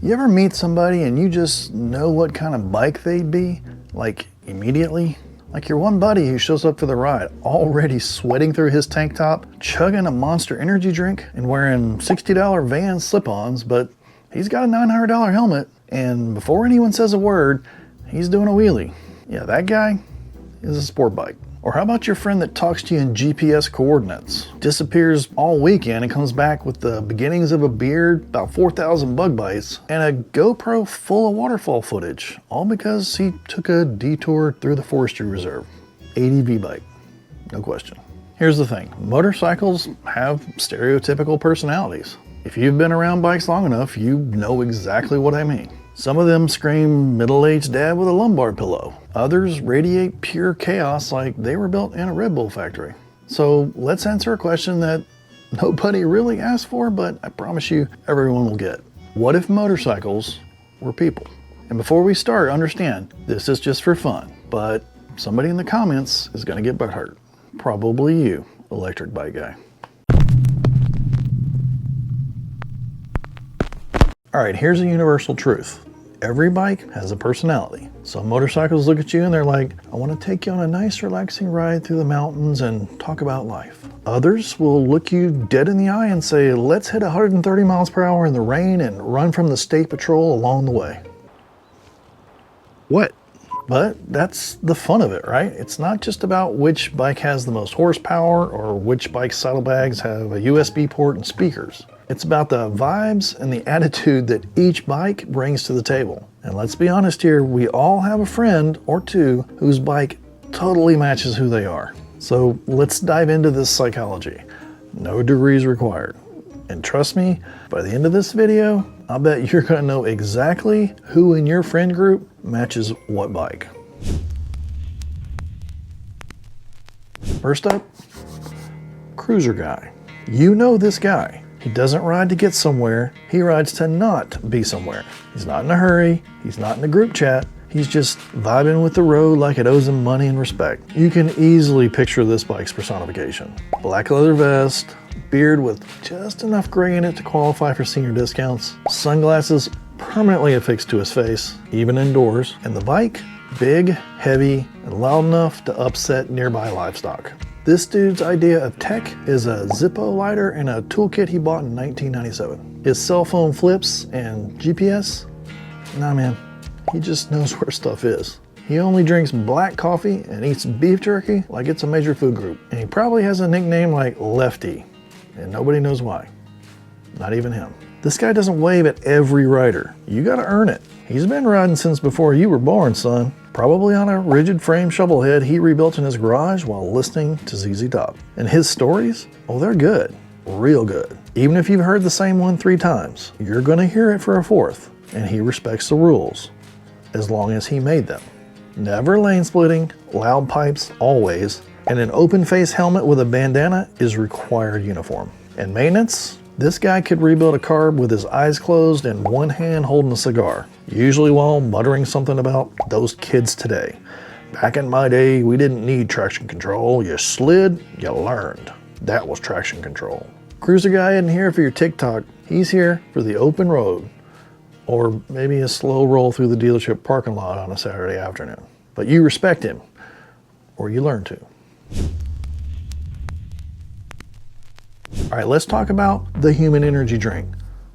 You ever meet somebody and you just know what kind of bike they'd be? Like immediately? Like your one buddy who shows up for the ride already sweating through his tank top, chugging a Monster energy drink and wearing $60 Vans slip-ons, but he's got a $900 helmet, and before anyone says a word, he's doing a wheelie. Yeah, that guy is a sport bike. Or how about your friend that talks to you in GPS coordinates, disappears all weekend and comes back with the beginnings of a beard, about 4,000 bug bites, and a GoPro full of waterfall footage, all because he took a detour through the forestry reserve. ADV Bike, no question. Here's the thing, motorcycles have stereotypical personalities. If you've been around bikes long enough, you know exactly what I mean. Some of them scream middle-aged dad with a lumbar pillow. Others radiate pure chaos like they were built in a Red Bull factory. So let's answer a question that nobody really asked for, but I promise you everyone will get. What if motorcycles were people? And before we start, understand, this is just for fun, but somebody in the comments is gonna get butthurt. Probably you, electric bike guy. All right, here's a universal truth. Every bike has a personality. Some motorcycles look at you and they're like, I want to take you on a nice relaxing ride through the mountains and talk about life. Others will look you dead in the eye and say, let's hit 130 miles per hour in the rain and run from the state patrol along the way. What? But that's the fun of it, right? It's not just about which bike has the most horsepower or which bike's saddlebags have a USB port and speakers. It's about the vibes and the attitude that each bike brings to the table. And let's be honest here, we all have a friend or two whose bike totally matches who they are. So let's dive into this psychology. No degrees required. And trust me, by the end of this video, I'll bet you're gonna know exactly who in your friend group matches what bike. First up, cruiser guy. You know this guy. He doesn't ride to get somewhere, he rides to not be somewhere. He's not in a hurry, he's not in a group chat, he's just vibing with the road like it owes him money and respect. You can easily picture this bike's personification. Black leather vest, beard with just enough gray in it to qualify for senior discounts, sunglasses permanently affixed to his face, even indoors, and the bike, big, heavy, and loud enough to upset nearby livestock. This dude's idea of tech is a Zippo lighter and a toolkit he bought in 1997. His cell phone flips and GPS? Nah man, he just knows where stuff is. He only drinks black coffee and eats beef jerky like it's a major food group. And he probably has a nickname like Lefty, and nobody knows why. Not even him. This guy doesn't wave at every rider. You gotta earn it. He's been riding since before you were born, son. Probably on a rigid frame shovel head he rebuilt in his garage while listening to ZZ Top. And his stories? Oh, they're good. Real good. Even if you've heard the same one 3 times, you're gonna hear it for a 4th. And he respects the rules, as long as he made them. Never lane splitting, loud pipes always, and an open face helmet with a bandana is required uniform. And maintenance? This guy could rebuild a car with his eyes closed and one hand holding a cigar, usually while muttering something about those kids today. Back in my day, we didn't need traction control. You slid, you learned. That was traction control. Cruiser guy isn't here for your TikTok. He's here for the open road, or maybe a slow roll through the dealership parking lot on a Saturday afternoon. But you respect him, or you learn to. All right, let's talk about the human energy drink,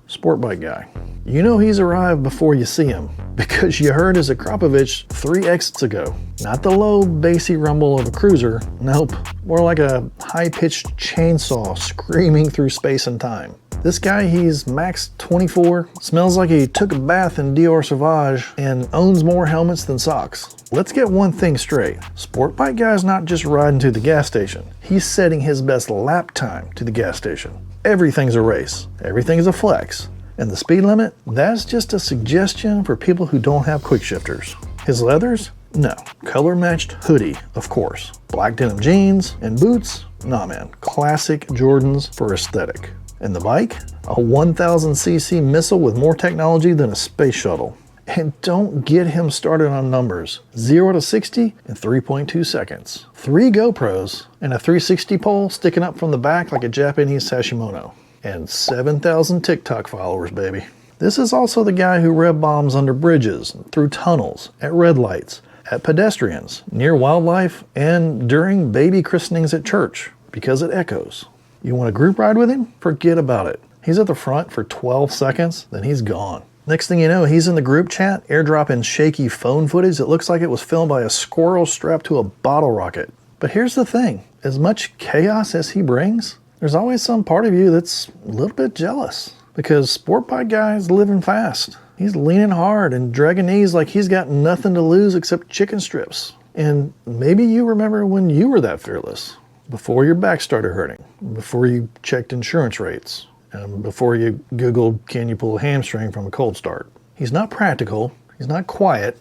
Sportbike guy. You know he's arrived before you see him because you heard his Akrapovich 3 exits ago. Not the low, bassy rumble of a cruiser, nope, more like a high-pitched chainsaw screaming through space and time. This guy, he's max 24, smells like he took a bath in Dior Sauvage, and owns more helmets than socks. Let's get one thing straight. Sportbike guy's not just riding to the gas station. He's setting his best lap time to the gas station. Everything's a race. Everything's a flex. And the speed limit? That's just a suggestion for people who don't have quick shifters. His leathers? No. Color-matched hoodie, of course. Black denim jeans and boots? Nah man. Classic Jordans for aesthetic. And the bike? A 1000cc missile with more technology than a space shuttle. And don't get him started on numbers. 0 to 60 in 3.2 seconds. 3 GoPros and a 360 pole sticking up from the back like a Japanese Sashimono. And 7,000 TikTok followers, baby. This is also the guy who rev bombs under bridges, through tunnels, at red lights, at pedestrians, near wildlife, and during baby christenings at church, because it echoes. You want a group ride with him? Forget about it. He's at the front for 12 seconds, then he's gone. Next thing you know, he's in the group chat, airdropping shaky phone footage that looks like it was filmed by a squirrel strapped to a bottle rocket. But here's the thing, as much chaos as he brings, there's always some part of you that's a little bit jealous. Because Sportbike guy's living fast. He's leaning hard and dragging knees like he's got nothing to lose except chicken strips. And maybe you remember when you were that fearless. Before your back started hurting. Before you checked insurance rates. And before you Googled, can you pull a hamstring from a cold start? He's not practical. He's not quiet.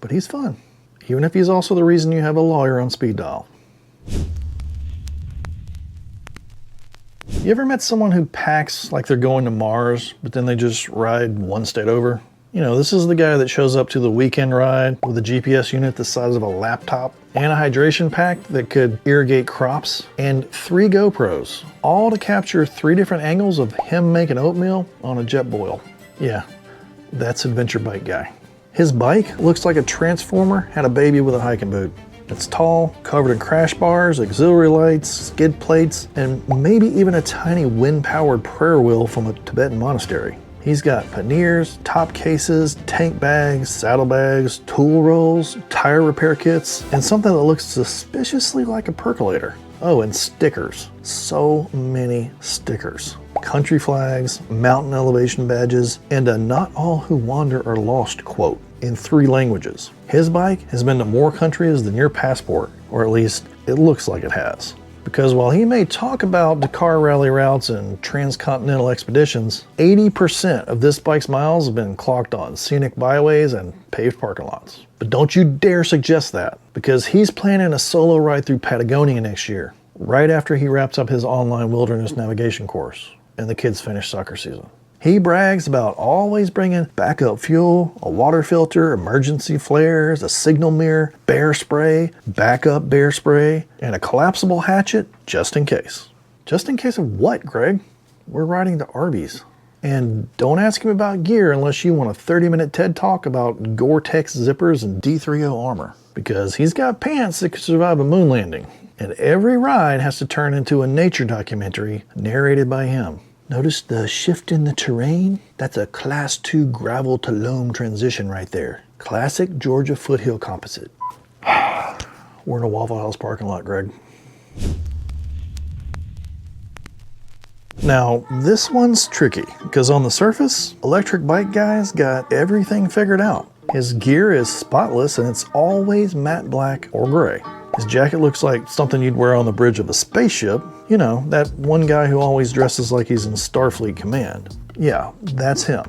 But he's fun. Even if he's also the reason you have a lawyer on speed dial. You ever met someone who packs like they're going to Mars, but then they just ride one state over? You know, this is the guy that shows up to the weekend ride with a GPS unit the size of a laptop and a hydration pack that could irrigate crops and 3 GoPros, all to capture 3 different angles of him making oatmeal on a jet boil. Yeah, that's Adventure Bike guy. His bike looks like a transformer had a baby with a hiking boot. It's tall, covered in crash bars, auxiliary lights, skid plates, and maybe even a tiny wind-powered prayer wheel from a Tibetan monastery. He's got panniers, top cases, tank bags, saddlebags, tool rolls, tire repair kits, and something that looks suspiciously like a percolator. Oh, and stickers. So many stickers. Country flags, mountain elevation badges, and a "not all who wander are lost" quote in 3 languages. His bike has been to more countries than your passport, or at least it looks like it has. Because while he may talk about Dakar rally routes and transcontinental expeditions, 80% of this bike's miles have been clocked on scenic byways and paved parking lots. But don't you dare suggest that, because he's planning a solo ride through Patagonia next year, right after he wraps up his online wilderness navigation course and the kids finish soccer season. He brags about always bringing backup fuel, a water filter, emergency flares, a signal mirror, bear spray, backup bear spray, and a collapsible hatchet just in case. Just in case of what, Greg? We're riding to Arby's. And don't ask him about gear unless you want a 30-minute TED Talk about Gore-Tex zippers and D3O armor. Because he's got pants that could survive a moon landing. And every ride has to turn into a nature documentary narrated by him. Notice the shift in the terrain? That's a Class 2 gravel to loam transition right there. Classic Georgia foothill composite. We're in a Waffle House parking lot, Greg. Now, this one's tricky, because on the surface, Electric Bike Guy's got everything figured out. His gear is spotless and it's always matte black or gray. His jacket looks like something you'd wear on the bridge of a spaceship. You know, that one guy who always dresses like he's in Starfleet Command. Yeah, that's him.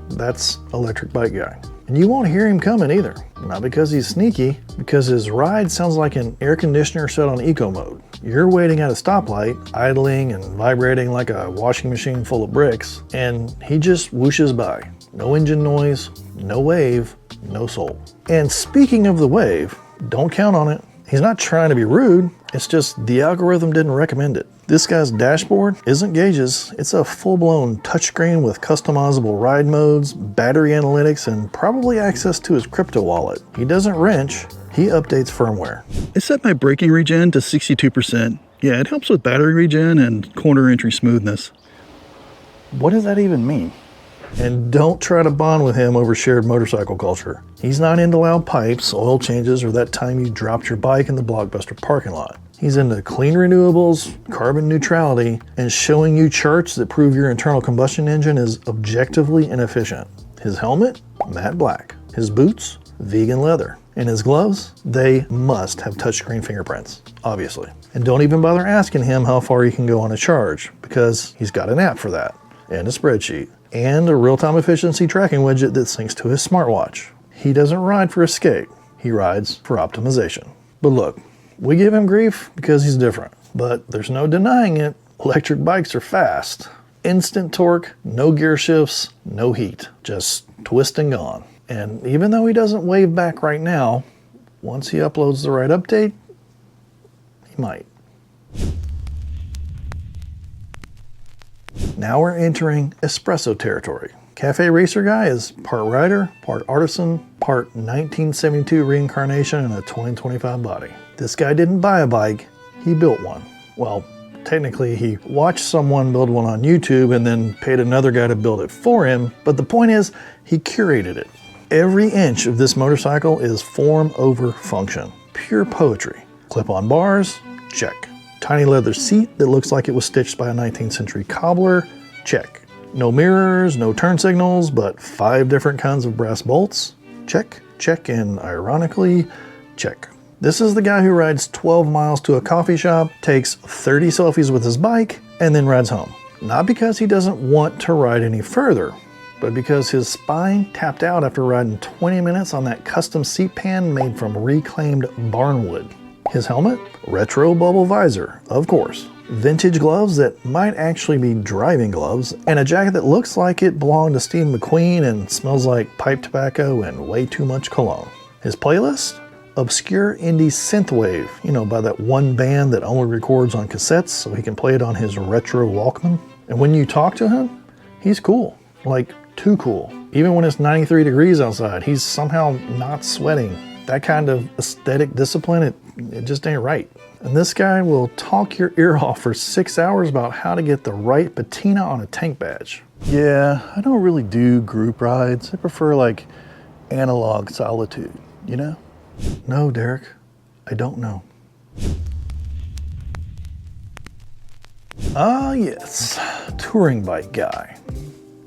That's Electric Bike Guy. And you won't hear him coming either. Not because he's sneaky, because his ride sounds like an air conditioner set on eco mode. You're waiting at a stoplight, idling and vibrating like a washing machine full of bricks, and he just whooshes by. No engine noise, no wave, no soul. And speaking of the wave, don't count on it. He's not trying to be rude, it's just the algorithm didn't recommend it. This guy's dashboard isn't gauges, it's a full-blown touchscreen with customizable ride modes, battery analytics, and probably access to his crypto wallet. He doesn't wrench, he updates firmware. I set my braking regen to 62%. Yeah, it helps with battery regen and corner entry smoothness. What does that even mean? And don't try to bond with him over shared motorcycle culture. He's not into loud pipes, oil changes, or that time you dropped your bike in the Blockbuster parking lot. He's into clean renewables, carbon neutrality, and showing you charts that prove your internal combustion engine is objectively inefficient. His helmet? Matte black. His boots? Vegan leather. And his gloves? They must have touchscreen fingerprints, obviously. And don't even bother asking him how far he can go on a charge, because he's got an app for that, and a spreadsheet, and a real-time efficiency tracking widget that syncs to his smartwatch. He doesn't ride for escape, he rides for optimization. But look, we give him grief because he's different, but there's no denying it, electric bikes are fast. Instant torque, no gear shifts, no heat, just twist and gone. And even though he doesn't wave back right now, once he uploads the right update, he might. Now we're entering espresso territory. Cafe Racer Guy is part rider, part artisan, part 1972 reincarnation in a 2025 body. This guy didn't buy a bike, he built one. Well, technically he watched someone build one on YouTube and then paid another guy to build it for him, but the point is, he curated it. Every inch of this motorcycle is form over function. Pure poetry. Clip-on bars, check. Tiny leather seat that looks like it was stitched by a 19th century cobbler, check. No mirrors, no turn signals, but 5 different kinds of brass bolts, check, check, and ironically, check. This is the guy who rides 12 miles to a coffee shop, takes 30 selfies with his bike, and then rides home. Not because he doesn't want to ride any further, but because his spine tapped out after riding 20 minutes on that custom seat pan made from reclaimed barnwood. His helmet? Retro bubble visor, of course. Vintage gloves that might actually be driving gloves, and a jacket that looks like it belonged to Steve McQueen and smells like pipe tobacco and way too much cologne. His playlist? Obscure indie synthwave, by that one band that only records on cassettes so he can play it on his retro Walkman. And when you talk to him, he's cool. Like, too cool. Even when it's 93 degrees outside, he's somehow not sweating. That kind of aesthetic discipline, it just ain't right. And this guy will talk your ear off for 6 hours about how to get the right patina on a tank badge. Yeah, I don't really do group rides. I prefer like analog solitude, No, Derek, I don't know. Ah, yes, touring bike guy.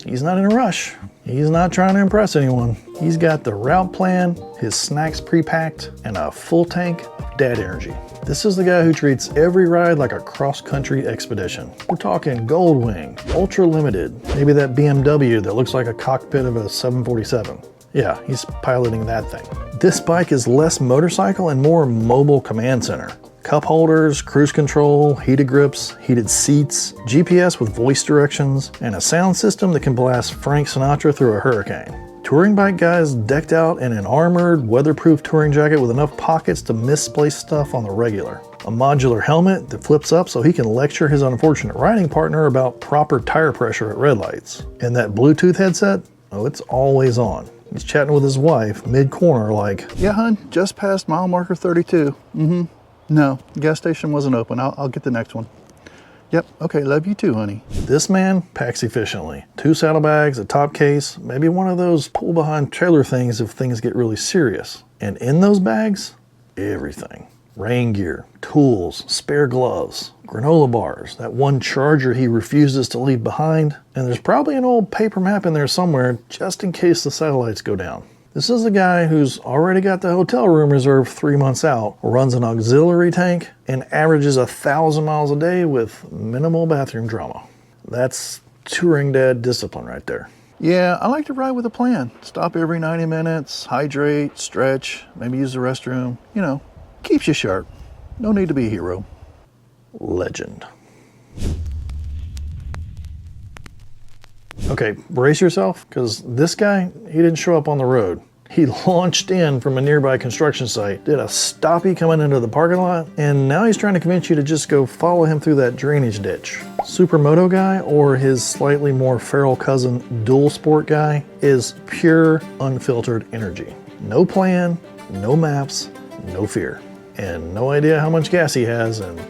He's not in a rush. He's not trying to impress anyone. He's got the route plan, his snacks pre-packed, and a full tank of dad energy. This is the guy who treats every ride like a cross-country expedition. We're talking Goldwing, Ultra Limited, maybe that BMW that looks like a cockpit of a 747. Yeah, he's piloting that thing. This bike is less motorcycle and more mobile command center. Cup holders, cruise control, heated grips, heated seats, GPS with voice directions, and a sound system that can blast Frank Sinatra through a hurricane. Touring bike guys decked out in an armored, weatherproof touring jacket with enough pockets to misplace stuff on the regular. A modular helmet that flips up so he can lecture his unfortunate riding partner about proper tire pressure at red lights. And that Bluetooth headset, oh, it's always on. He's chatting with his wife mid-corner like, "Yeah, hun, just past mile marker 32. No, gas station wasn't open. I'll get the next one. Yep, okay, love you too, honey." This man packs efficiently. 2 saddlebags, a top case, maybe one of those pull-behind trailer things if things get really serious. And in those bags, everything. Rain gear, tools, spare gloves, granola bars, that one charger he refuses to leave behind, and there's probably an old paper map in there somewhere just in case the satellites go down. This is a guy who's already got the hotel room reserved 3 months out, runs an auxiliary tank, and averages 1,000 miles a day with minimal bathroom drama. That's touring dad discipline right there. Yeah, I like to ride with a plan. Stop every 90 minutes, hydrate, stretch, maybe use the restroom. Keeps you sharp. No need to be a hero. Legend. Okay, brace yourself, because this guy, he didn't show up on the road. He launched in from a nearby construction site, did a stoppie coming into the parking lot, and now he's trying to convince you to just go follow him through that drainage ditch. Supermoto guy, or his slightly more feral cousin, dual sport guy, is pure, unfiltered energy. No plan, no maps, no fear, and no idea how much gas he has, and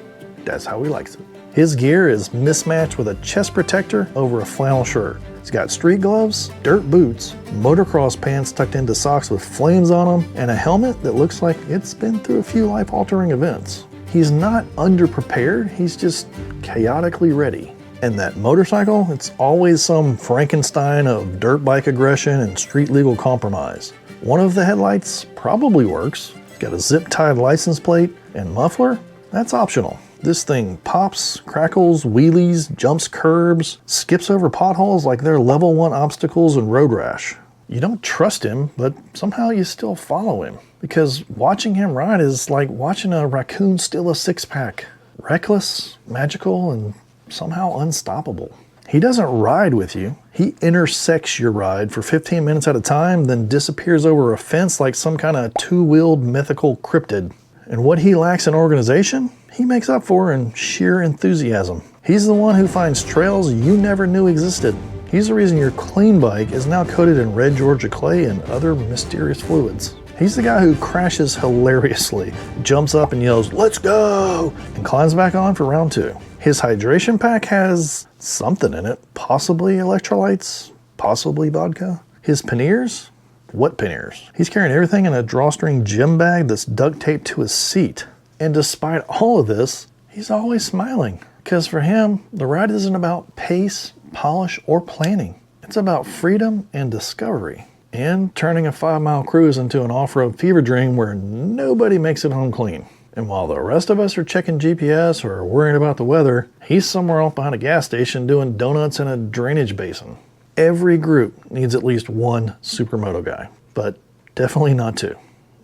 that's how he likes it. His gear is mismatched with a chest protector over a flannel shirt. He's got street gloves, dirt boots, motocross pants tucked into socks with flames on them, and a helmet that looks like it's been through a few life-altering events. He's not underprepared, he's just chaotically ready. And that motorcycle, it's always some Frankenstein of dirt bike aggression and street legal compromise. One of the headlights probably works. Got a zip-tied license plate and muffler, that's optional. This thing pops, crackles, wheelies, jumps curbs, skips over potholes like they're level 1 obstacles in road rash. You don't trust him, but somehow you still follow him. Because watching him ride is like watching a raccoon steal a six-pack. Reckless, magical, and somehow unstoppable. He doesn't ride with you. He intersects your ride for 15 minutes at a time, then disappears over a fence like some kind of two-wheeled mythical cryptid. And what he lacks in organization, he makes up for in sheer enthusiasm. He's the one who finds trails you never knew existed. He's the reason your clean bike is now coated in red Georgia clay and other mysterious fluids. He's the guy who crashes hilariously, jumps up and yells, "Let's go!" and climbs back on for round 2. His hydration pack has something in it, possibly electrolytes, possibly vodka. His panniers? What panniers? He's carrying everything in a drawstring gym bag that's duct taped to his seat. And despite all of this, he's always smiling. Because for him, the ride isn't about pace, polish, or planning. It's about freedom and discovery. And turning a 5-mile cruise into an off-road fever dream where nobody makes it home clean. And while the rest of us are checking GPS or worrying about the weather, he's somewhere off behind a gas station doing donuts in a drainage basin. Every group needs at least one supermoto guy, but definitely not 2.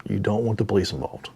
You don't want the police involved.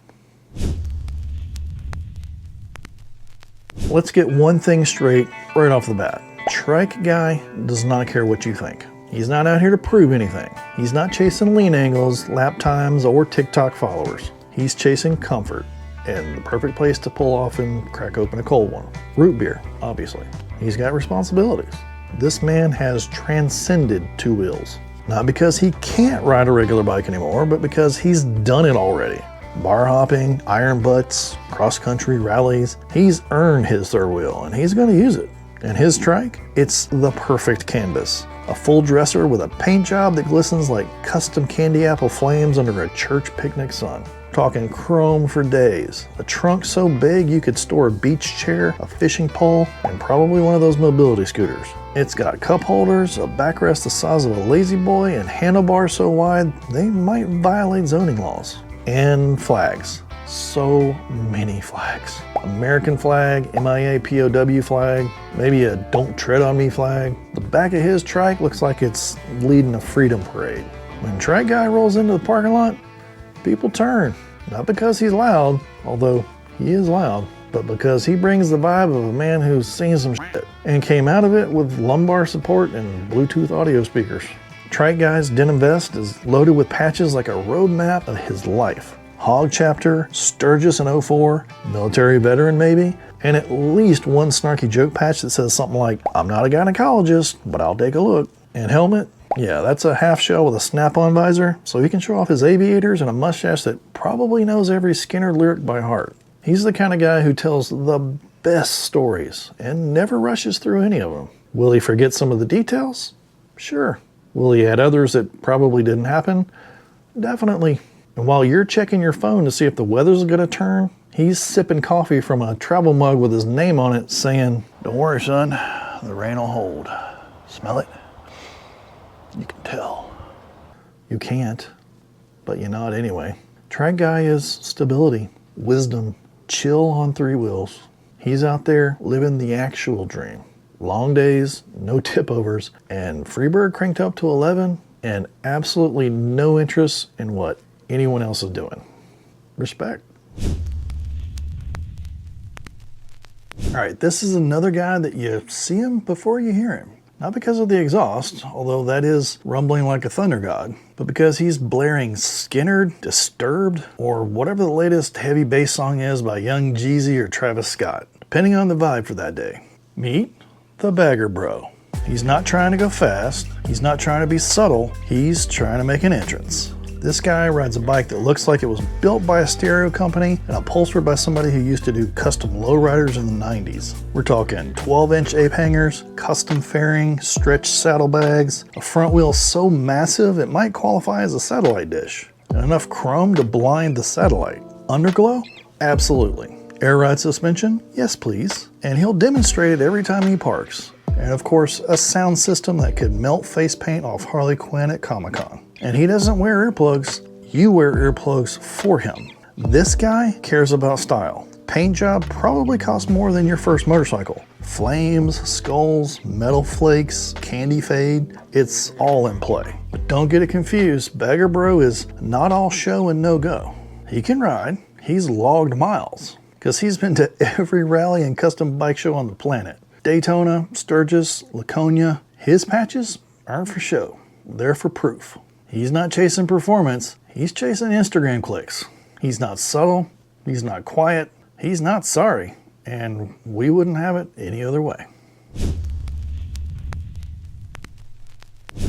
Let's get one thing straight right off the bat. Trike guy does not care what you think. He's not out here to prove anything. He's not chasing lean angles, lap times, or TikTok followers. He's chasing comfort and the perfect place to pull off and crack open a cold one. Root beer, obviously. He's got responsibilities. This man has transcended 2 wheels. Not because he can't ride a regular bike anymore, but because he's done it already. Bar hopping, iron butts, cross-country rallies. He's earned his 3rd wheel and he's gonna use it. And his trike, it's the perfect canvas. A full dresser with a paint job that glistens like custom candy apple flames under a church picnic sun. Talking chrome for days. A trunk so big you could store a beach chair, a fishing pole, and probably one of those mobility scooters. It's got cup holders, a backrest the size of a lazy boy, and handlebars so wide they might violate zoning laws. And flags. So many flags. American flag, MIA POW flag, maybe a don't tread on me flag. The back of his trike looks like it's leading a freedom parade. When Trike guy rolls into the parking lot, people turn. Not because he's loud, although he is loud, but because he brings the vibe of a man who's seen some shit and came out of it with lumbar support and Bluetooth audio speakers. Trike guy's denim vest is loaded with patches like a roadmap of his life. Hog chapter, Sturgis in 04, military veteran maybe, and at least one snarky joke patch that says something like, "I'm not a gynecologist, but I'll take a look." And helmet, yeah, that's a half shell with a snap-on visor, so he can show off his aviators and a mustache that probably knows every Skinner lyric by heart. He's the kind of guy who tells the best stories and never rushes through any of them. Will he forget some of the details? Sure. Will he add others that probably didn't happen? Definitely. And while you're checking your phone to see if the weather's gonna turn, he's sipping coffee from a travel mug with his name on it saying, "Don't worry, son, the rain will hold. Smell it? You can tell." You can't, but you nod anyway. Trike guy is stability, wisdom, chill on 3 wheels. He's out there living the actual dream. Long days, no tip overs, and Freebird cranked up to 11, and absolutely no interest in what anyone else is doing. Respect. All right, this is another guy that you see him before you hear him. Not because of the exhaust, although that is rumbling like a thunder god, but because he's blaring Skinner, Disturbed, or whatever the latest heavy bass song is by Young Jeezy or Travis Scott, depending on the vibe for that day. Meet the Bagger Bro. He's not trying to go fast, he's not trying to be subtle, he's trying to make an entrance. This guy rides a bike that looks like it was built by a stereo company and upholstered by somebody who used to do custom lowriders in the 90s. We're talking 12-inch ape hangers, custom fairing, stretch saddlebags, a front wheel so massive it might qualify as a satellite dish, and enough chrome to blind the satellite. Underglow? Absolutely. Air ride suspension? Yes please. And he'll demonstrate it every time he parks. And of course, a sound system that could melt face paint off Harley Quinn at Comic-Con. And he doesn't wear earplugs, you wear earplugs for him. This guy cares about style. Paint job probably costs more than your first motorcycle. Flames, skulls, metal flakes, candy fade, it's all in play. But don't get it confused, Bagger Bro is not all show and no go. He can ride, he's logged miles, because he's been to every rally and custom bike show on the planet. Daytona, Sturgis, Laconia, his patches aren't for show, they're for proof. He's not chasing performance, he's chasing Instagram clicks. He's not subtle, he's not quiet, he's not sorry, and we wouldn't have it any other way.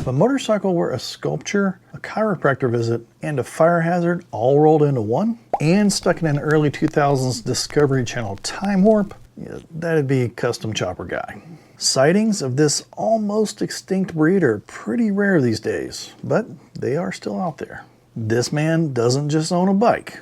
If a motorcycle were a sculpture, a chiropractor visit, and a fire hazard all rolled into one, and stuck in an early 2000s Discovery Channel time warp, yeah, that'd be Custom Chopper Guy. Sightings of this almost extinct breed are pretty rare these days, but they are still out there. This man doesn't just own a bike,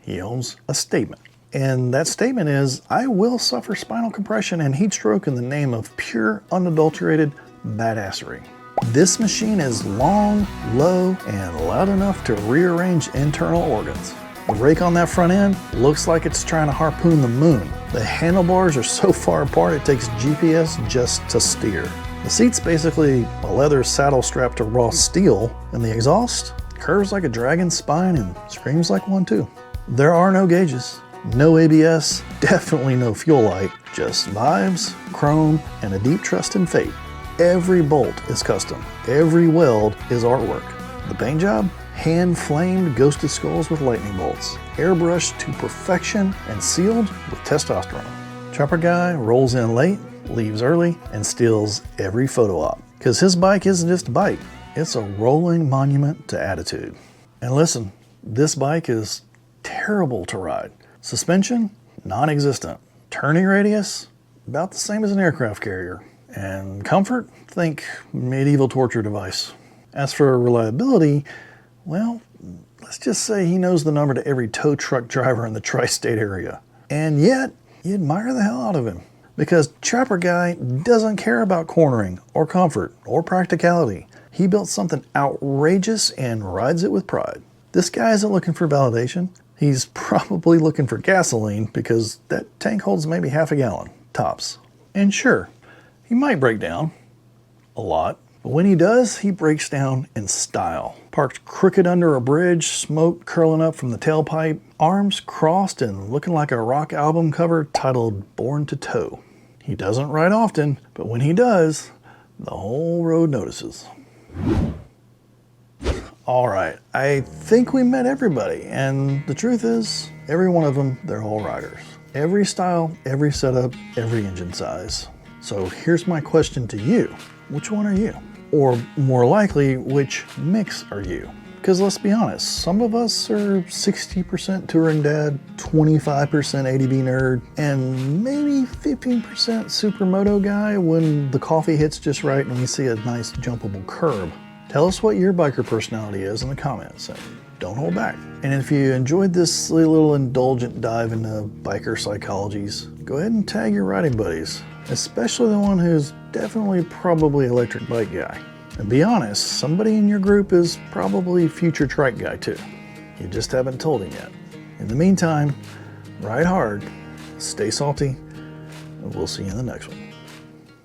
he owns a statement. And that statement is, I will suffer spinal compression and heat stroke in the name of pure, unadulterated badassery. This machine is long, low, and loud enough to rearrange internal organs. The rake on that front end looks like it's trying to harpoon the moon. The handlebars are so far apart it takes GPS just to steer. The seat's basically a leather saddle strapped to raw steel, and the exhaust curves like a dragon's spine and screams like one too. There are no gauges, no ABS, definitely no fuel light, just vibes, chrome, and a deep trust in fate. Every bolt is custom, every weld is artwork. The paint job? Hand-flamed ghosted skulls with lightning bolts, airbrushed to perfection and sealed with testosterone. Chopper Guy rolls in late, leaves early, and steals every photo op. Because his bike isn't just a bike, it's a rolling monument to attitude. And listen, this bike is terrible to ride. Suspension? Non-existent. Turning radius? About the same as an aircraft carrier. And comfort? Think medieval torture device. As for reliability, well, let's just say he knows the number to every tow truck driver in the tri-state area. And yet, you admire the hell out of him. Because Chopper Guy doesn't care about cornering, or comfort, or practicality. He built something outrageous and rides it with pride. This guy isn't looking for validation. He's probably looking for gasoline because that tank holds maybe half a gallon, tops. And sure, he might break down. A lot. But when he does, he breaks down in style. Parked crooked under a bridge, smoke curling up from the tailpipe, arms crossed and looking like a rock album cover titled Born to Tow. He doesn't ride often, but when he does, the whole road notices. All right, I think we met everybody, and the truth is, every one of them, they're all riders. Every style, every setup, every engine size. So here's my question to you. Which one are you? Or more likely, which mix are you? Because let's be honest, some of us are 60% touring dad, 25% ADV nerd, and maybe 15% supermoto guy when the coffee hits just right and we see a nice jumpable curb. Tell us what your biker personality is in the comments, and don't hold back. And if you enjoyed this silly little indulgent dive into biker psychologies, go ahead and tag your riding buddies, especially the one who's definitely probably electric bike guy. And be honest, somebody in your group is probably future trike guy too. You just haven't told him yet. In the meantime, ride hard, stay salty, and we'll see you in the next one.